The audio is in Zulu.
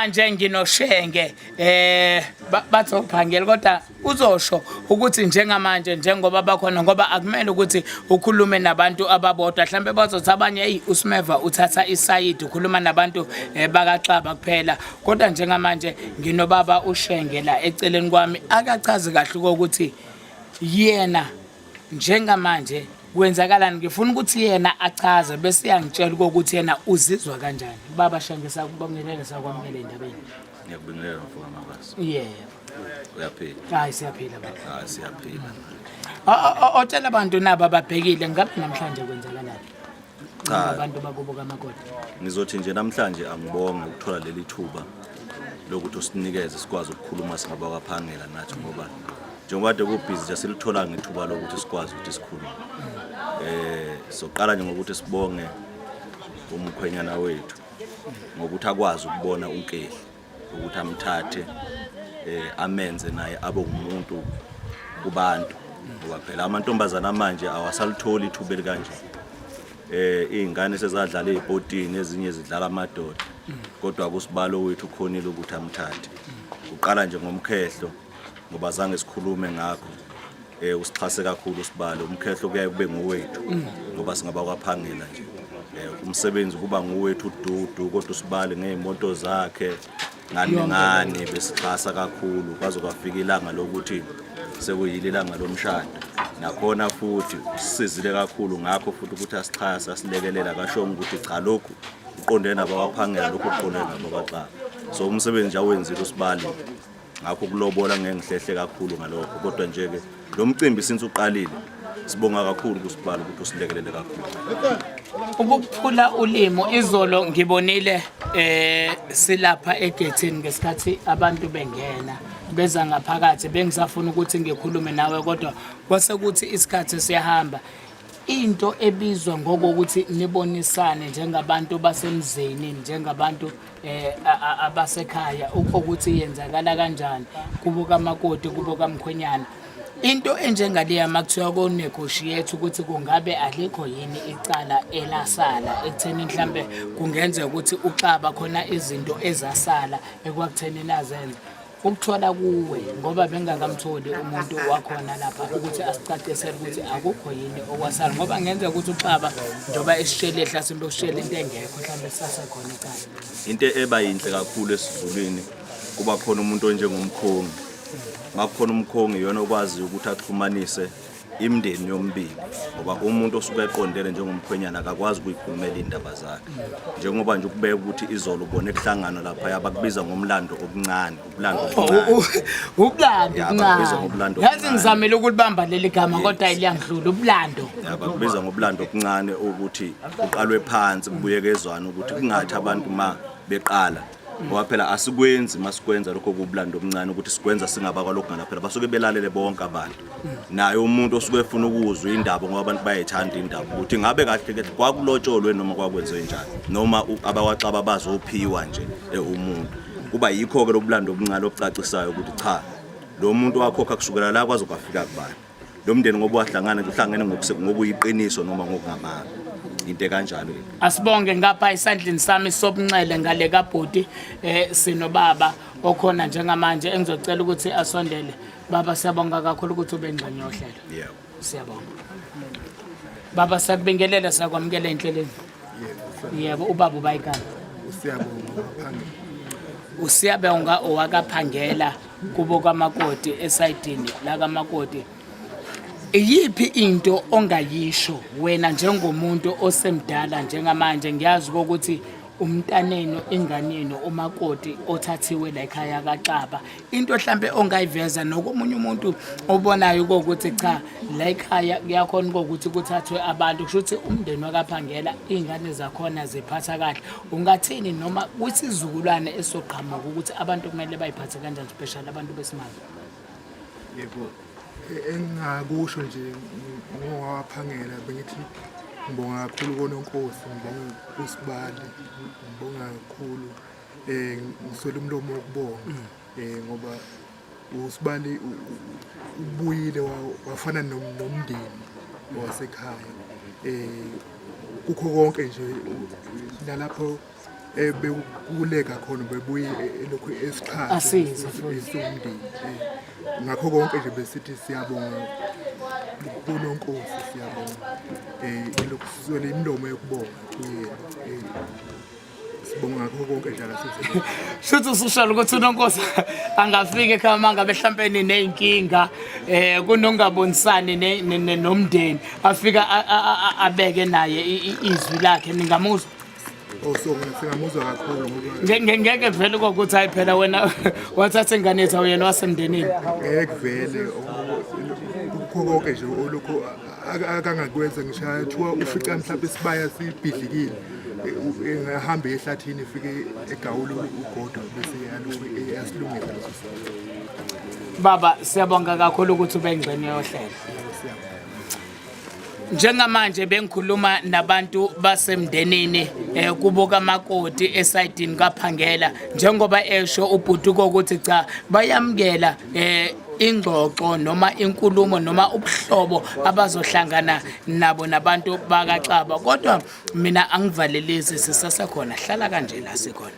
manje nginoshenge bathophangela kodwa uzosho ukuthi njengamanje njengoba bakhona ngoba akumele ukuthi ukhulume nabantu ababodwa mhlambe bazothi abanye hey uSmeva uthatha isayidi ukhuluma nabantu bakaXaba kuphela kodwa njengamanje nginobaba uShenge la eceleni kwami akachazi kahle ukuthi yena njengamanje kwenzakalani ngifuna ukuthi yena achaze bese yangitshela ukuthi yena uzizwa kanjani baba Shenge sakubongelela sakwamukela endabeni ngiyakubingelela mfowethu mabasi yebo uyaphila hayi siyaphila baba hayi siyaphila otshela abantu nabo ababhekile ngabe namhlanje kwenzakalani cha abantu bakubuka amakoti ngizothi nje namhlanje angibonge ukuthola leli thuba lokuthi usinikeze sikwazi ukukhuluma singabakwaphangela nathi ngoba njengoba kade kubhizi nje silithola ngethuba lokuthi sikwazi ukuthi sikhulume soqala nje ngokuthi sibonge umkhwenyana wethu ngokuthi akwazi ukubona unkehli ukuthi amthathe amenze naye abe umuntu kubantu ngoba phela amantombazana manje awasalitholi ithuba elikanje izingane sezadlala ezibhotini ezinye zidlala amadoda kodwa kusibalo wethu khonile ukuthi amthathe uqala nje ngomkhehlo ngoba zange sikhulume ngakho usixhase kakhulu usibalo umkhehlo kuyaye kube nguwethu ngoba singaba kwaphangela nje umsebenzi kuba nguwethu uDudu kodwa usibale ngezimoto zakhe ngani besixhasa kakhulu kwaze kwafika ilanga lokuthi sekuyile ilanga lomshado nakhona futhi usizile kakhulu ngakho futhi ukuthi asixhasa asilekelela kasho ukuthi cha lokhu uqondene nabawaphangela lokhu uqondene nabakwaXaba so umsebenzi nje awenzile usibali ngakho kulobola ngeke ngihlehle kakhulu ngalokho kodwa nje ke lo mcimbi since uqalile sibonga kakhulu kusibala ukuthi usilekelele kakhulu ukuphula ulimo izolo ngibonile silapha egethini ngesikhathi abantu bengena beza ngaphakathi bengisafuna ukuthi ngikhulume nawe kodwa kwasekuthi isikhathi siyahamba into ebizwa ngokuthi nibonisane njengabantu basemzini njengabantu abasekhaya ukuthi yenzakala kanjani kubuka amakoti kubuka mkhwenyana into enjengaleya makuthiwa ko negotiate ukuthi kungabe alikho yini icala elasala ekutheni mhlambe kungenzeka ukuthi uXaba khona izinto ezasala ekwakutheni nazenza ukuthola kuwe ngoba bengakamtholi umuntu wakhona lapha ukuthi asicacisele ukuthi akukho yini okwasala ngoba ngenzeka ukuthi uXaba njoba esishele ehlasimbe usishele into engekho mhlambe sisasekhona icala into eba yinhle kakhulu esizulwini kuba khona umuntu onjengomkhongi ngakhona umkhongi yona okwazi ukuthi axhumanise imndeni yombili ngoba umuntu osuke eqondele njengomkhwenyana akakwazi ukuyikhulumela indaba zakhe njengoba nje ukubeka ukuthi izolo ubone kuhlangana lapha yabakubiza ngomlando okuncane ublando yazi ngizamela ukulibamba leli gama kodwa iliyangidlula ublando yabakubiza ngoblando okuncane ukuthi uqalwe phansi kubuyekezwana ukuthi kungathi abantu ma beqala ngoba phela asikwenzi masikwenza lokho kublando omncane ukuthi sikwenza singabakwa lokho ngala phela basuke belalele bonke abantu naye umuntu osuke efuna ukuzwa indaba ngoba abantu bayayithanda indaba ukuthi ngabe kahle kwakulotsholwe noma kwakwenziwe njani noma abakwaXaba bazophiwa nje umuntu kuba yikho ke loblando omncane ocacisayo ukuthi cha lo muntu wakhokha kusukela la kwaze kwafika kubani lo mndeni ngoba wahlangana kuhlangene ngokuyiqiniso noma ngokungamanga into kanjalo asibonge ngapha isandleni sami sobunxele ngale kaBhoti sinobaba okhona njengamanje engizocela ukuthi asondele baba siyabonga kakhulu ukuthi ube ngxenye yohlelo yebo siyabonga baba sakubingelela sakwamukela enhlelweni yebo ubaba ubayikani usiyabonga owakaphangela kubo kwamakoti esayidini la kamakoti Iyiphi into ongayisho wena njengomuntu osemdala njengamanje ngiyazi ukuthi umntaneno inganeno umakoti othathiwe la ekhaya kaXaba into mhlambe ongayiveza nokomunye umuntu obonayo ukuthi cha la ekhaya kuyakhona ukuthi kuthathwe abantu kusho ukuthi umndeni wakaphangela izingane zakhona ziphatha kahle ungathini noma kwisizulwane esoqhamuka ukuthi abantu kumele bayiphathe kanjani special abantu besimanje yebo engakusho nje ngowaphangela bengithi ngibonga kakhulu koNonkosi ngibonga uSibali ngibonga kakhulu ngiswele umlomo wokubonga ngoba uSibali ubuyile wafana nomndeni wasekhaya kukho konke nje nalapho bekuleka khona bebuye lokhu esixhasa Asize futhi. esumndeni ngakho konke nje besithi siyabonga kuNonkosi siyabonga lokhu sizwele imilomo yokubonga kuyena sibonga ngakho konke nje akasithi Shuthi usushalo ukuthi uNonkosi angafika ekhaya mangabe mhlambe nineyinkinga kunongabonisani nomndeni afika abeke naye izwi lakhe ningamuzwa so singamuzwa kakhulu ngoba ngeke vele ukuthi hayi phela wena wathatha ingane yethu yena wasemndenini ngeke vele kukho konke nje olokho akangakwenza ngishaya thiwa ufica mhlawumbe isibaya sibhidlikile engahamba ehlathini efike egawule ugodo bese yalokhu yasilungisa leso baba siyabonga kakhulu ukuthi ube ingxenye yohlelo njengamanje bengikhuluma nabantu basemndenini kubo kamakoti esayidini kaPhangela njengoba esho ubhutuko ukuthi cha bayamkela ingxoxo noma inkulumo noma ubuhlobo abazohlangana nabo nabantu bakaXaba kodwa mina angivalelisi sisasekhona hlala kanje la sikhona